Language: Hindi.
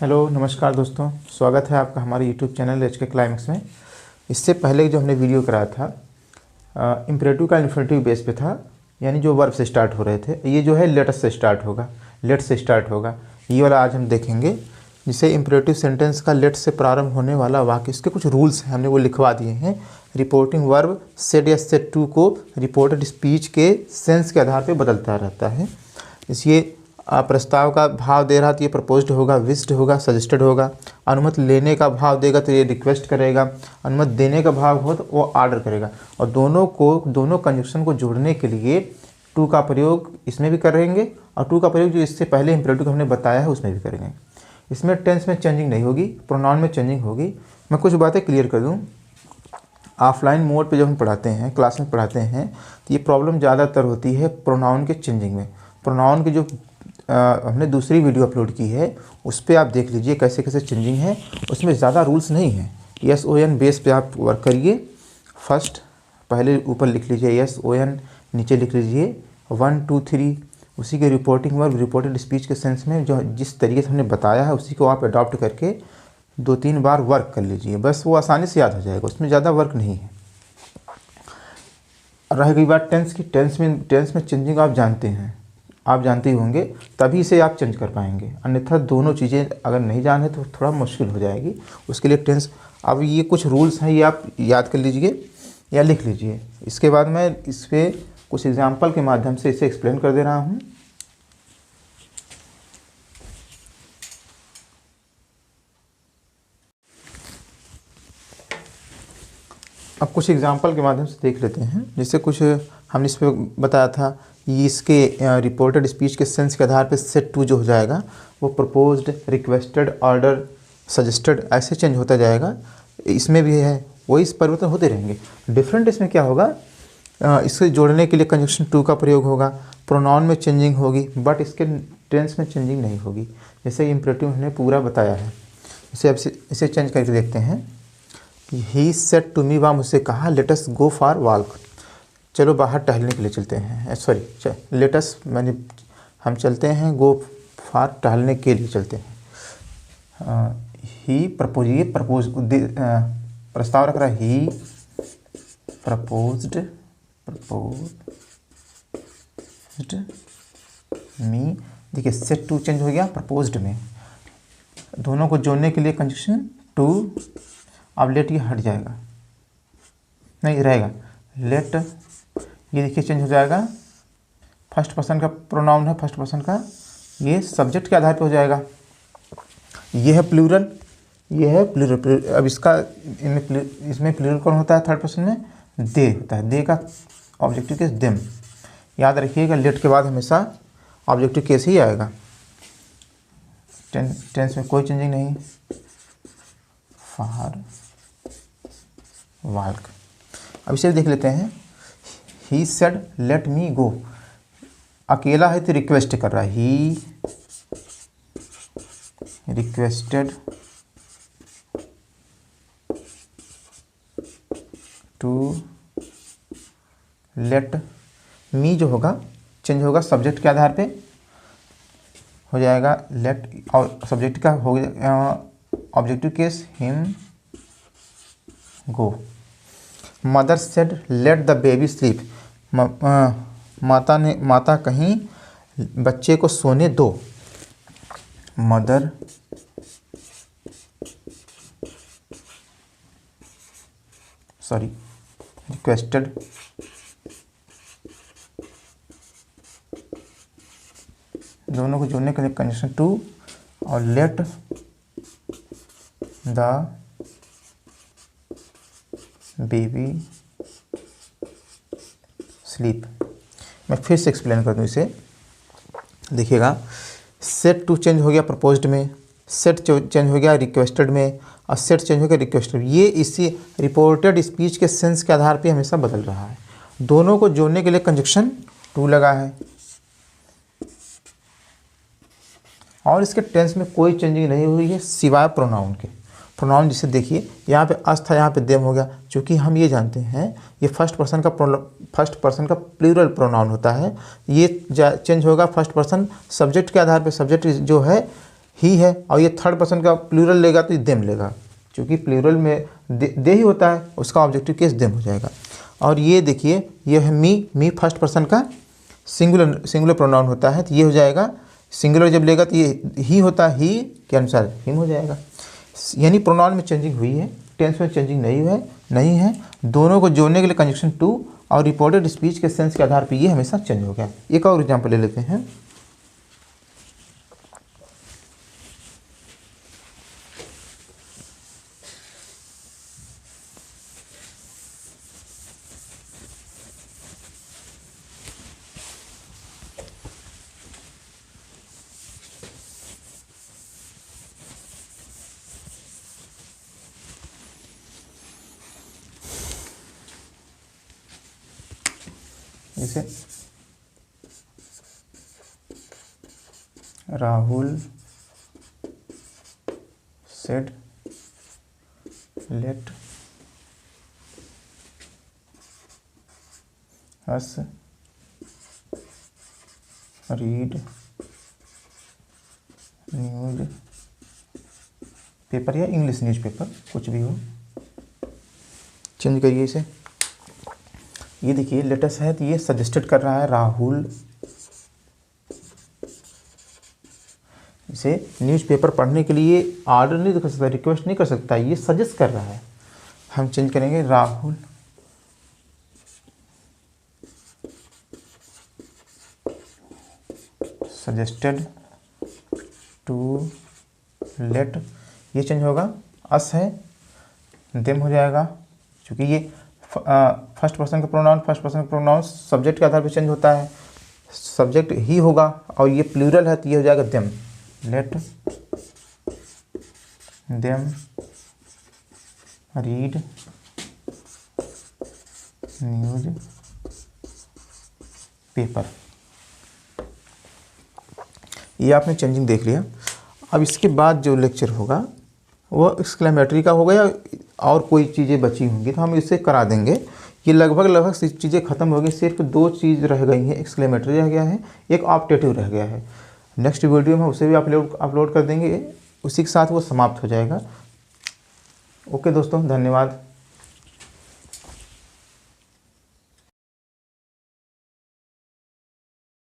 हेलो नमस्कार दोस्तों, स्वागत है आपका हमारे यूट्यूब चैनल एच के क्लाइमेक्स में। इससे पहले जो हमने वीडियो कराया था इम्परेटिव का इन्फिनेटिव बेस पे था, यानी जो वर्ब से स्टार्ट हो रहे थे। ये जो है लेटस से स्टार्ट होगा, लेट से स्टार्ट होगा। ये वाला आज हम देखेंगे, जिसे इम्परेटिव सेंटेंस का लेट से प्रारंभ होने वाला वाक्य, इसके कुछ रूल्स हैं, हमने वो लिखवा दिए हैं। रिपोर्टिंग वर्ब सेड या सेड टू को रिपोर्टेड स्पीच के सेंस के आधार पर बदलता रहता है। इसलिए प्रस्ताव का भाव दे रहा तो ये प्रपोज्ड होगा, विश्ड होगा, सजेस्टेड होगा। अनुमति लेने का भाव देगा तो ये रिक्वेस्ट करेगा। अनुमति देने का भाव हो तो वो ऑर्डर करेगा। और दोनों कंजक्शन को जोड़ने के लिए टू का प्रयोग इसमें भी करेंगे और टू का प्रयोग जो इससे पहले इम्परेटिव को हमने बताया है उसमें भी करेंगे। इसमें टेंस में चेंजिंग नहीं होगी, प्रोनाउन में चेंजिंग होगी। मैं कुछ बातें क्लियर कर दूँ। ऑफलाइन मोड पे जब हम पढ़ाते हैं, क्लास में पढ़ाते हैं, तो ये प्रॉब्लम ज़्यादातर होती है प्रोनाउन के चेंजिंग में। प्रोनाउन की जो हमने दूसरी वीडियो अपलोड की है उस पर आप देख लीजिए कैसे कैसे चेंजिंग है। उसमें ज़्यादा रूल्स नहीं हैं। SON बेस पे आप वर्क करिए। फर्स्ट पहले ऊपर लिख लीजिए SON, नीचे लिख लीजिए 1 2 3। उसी के रिपोर्टिंग वर्ब रिपोर्टेड स्पीच के सेंस में जो जिस तरीके से हमने बताया है उसी को आप अडॉप्ट करके 2-3 बार वर्क कर लीजिए, बस वो आसानी से याद हो जाएगा। उसमें ज़्यादा वर्क नहीं है। रह गई बात टेंस की, टेंस में चेंजिंग आप जानते हैं, आप जानते ही होंगे, तभी से आप चेंज कर पाएंगे। अन्यथा दोनों चीज़ें अगर नहीं जाने तो थोड़ा मुश्किल हो जाएगी। उसके लिए टेंस, अब ये कुछ रूल्स हैं, ये आप याद कर लीजिए या लिख लीजिए। इसके बाद मैं इस पर कुछ एग्जांपल के माध्यम से इसे एक्सप्लेन कर दे रहा हूँ। अब कुछ एग्जांपल के माध्यम से देख लेते हैं। जैसे कुछ हमने इस पर बताया था, ये इसके रिपोर्टेड स्पीच के सेंस के आधार पे सेट टू जो हो जाएगा वो प्रपोज्ड, रिक्वेस्टेड, ऑर्डर, सजेस्टेड ऐसे चेंज होता जाएगा। इसमें भी है वही परिवर्तन होते रहेंगे। डिफरेंट इसमें क्या होगा, इससे जोड़ने के लिए कंजक्शन टू का प्रयोग होगा। प्रोनाउन में चेंजिंग होगी बट इसके टेंस में चेंजिंग नहीं होगी। जैसे इम्परेटिव हमने पूरा बताया है। इसे चेंज करके देखते हैं। ही सेड टू मी, वह मुझसे कहा, let us go for walk, चलो बाहर टहलने के लिए चलते हैं। सॉरी, लेट अस मैंने हम चलते हैं, गो फॉर टहलने के लिए चलते हैं। ही प्रपोज, ये प्रस्ताव रख रहा है। ही प्रपोज्ड मी, देखिए सेट टू चेंज हो गया प्रपोज्ड में। दोनों को जोड़ने के लिए कंजक्शन टू। अब लेट ये हट जाएगा, नहीं रहेगा लेट, ये देखिए चेंज हो जाएगा। फर्स्ट पर्सन का प्रोनाउन है, फर्स्ट पर्सन का, ये सब्जेक्ट के आधार पे हो जाएगा। ये है प्लूरल, ये है प्लूरल। अब इसमें प्लूरल कौन होता है? थर्ड पर्सन में दे होता है। दे का ऑब्जेक्टिव केस देम। याद रखिएगा लेट के बाद हमेशा ऑब्जेक्टिव केस ही आएगा। टेंस में कोई चेंजिंग नहीं। फॉर वॉक, अब इसे देख लेते हैं। ही सेड लेट मी गो, अकेला है तो रिक्वेस्ट कर रहा है। He requested to let me, जो होगा चेंज होगा सब्जेक्ट के आधार पे हो जाएगा लेट, और सब्जेक्ट का हो गया objective case him go. Mother said let the baby sleep, माता कहीं बच्चे को सोने दो। मदर रिक्वेस्टेड दोनों को जोड़ने के लिए कंडीशन टू और लेट द बेबी स्लीप। मैं फिर से एक्सप्लेन कर दूं इसे, देखिएगा। सेट टू चेंज हो गया प्रपोज्ड में, सेट चेंज हो गया रिक्वेस्टेड में, और सेट चेंज हो गया रिक्वेस्टेड। ये इसी रिपोर्टेड स्पीच के सेंस के आधार पे हमेशा बदल रहा है। दोनों को जोड़ने के लिए कंजक्शन टू लगा है, और इसके टेंस में कोई चेंजिंग नहीं हुई है सिवाय प्रोनाउन के। प्रोनाउन जिसे देखिए, यहाँ पे अस था, यहाँ पे देम हो गया। क्योंकि हम ये जानते हैं ये फर्स्ट पर्सन का प्लूरल प्रोनाउन होता है। ये चेंज होगा फर्स्ट पर्सन सब्जेक्ट के आधार पे। सब्जेक्ट जो है ही है, और ये थर्ड पर्सन का प्लूरल लेगा तो ये देम लेगा, क्योंकि प्लूरल में दे ही होता है, उसका ऑब्जेक्टिव केस देम हो जाएगा। और ये देखिए ये है मी फर्स्ट पर्सन का सिंगुलर प्रोनाउन होता है, तो ये हो जाएगा सिंगुलर जब लेगा तो ये ही होता है, ही के अनुसार हिम हो जाएगा। यानी प्रोनाउन में चेंजिंग हुई है, टेंस में चेंजिंग नहीं है। दोनों को जोड़ने के लिए कंजक्शन टू और रिपोर्टेड स्पीच के सेंस के आधार पर ये हमेशा चेंज हो गया। एक और एग्जाम्पल ले लेते हैं। जैसे Rahul said let us read news paper या इंग्लिश न्यूज़पेपर, कुछ भी हो, चेंज करिए इसे। ये देखिए लेटेस्ट है तो ये सजेस्टेड कर रहा है राहुल इसे न्यूज़पेपर पढ़ने के लिए ऑर्डर नहीं कर सकता, रिक्वेस्ट नहीं कर सकता, ये सजेस्ट कर रहा है। हम चेंज करेंगे राहुल सजेस्टेड टू लेट, ये चेंज होगा, अस है देम हो जाएगा, क्योंकि ये फर्स्ट पर्सन का प्रोनाउन सब्जेक्ट के आधार पर चेंज होता है, सब्जेक्ट ही होगा, और ये प्लूरल है तो ये हो जाएगा them, let them read news paper. ये आपने चेंजिंग देख लिया। अब इसके बाद जो लेक्चर होगा वो एक्सक्लेमेटरी का होगा, या और कोई चीज़ें बची होंगी तो हम इसे करा देंगे। ये लगभग चीज़ें ख़त्म हो गई, सिर्फ 2 चीज़ रह गई हैं, एक्सक्लेमेटरी रह गया है, एक ऑप्टेटिव रह गया है। नेक्स्ट वीडियो में उसे भी अपलोड कर देंगे, उसी के साथ वो समाप्त हो जाएगा। ओके दोस्तों, धन्यवाद।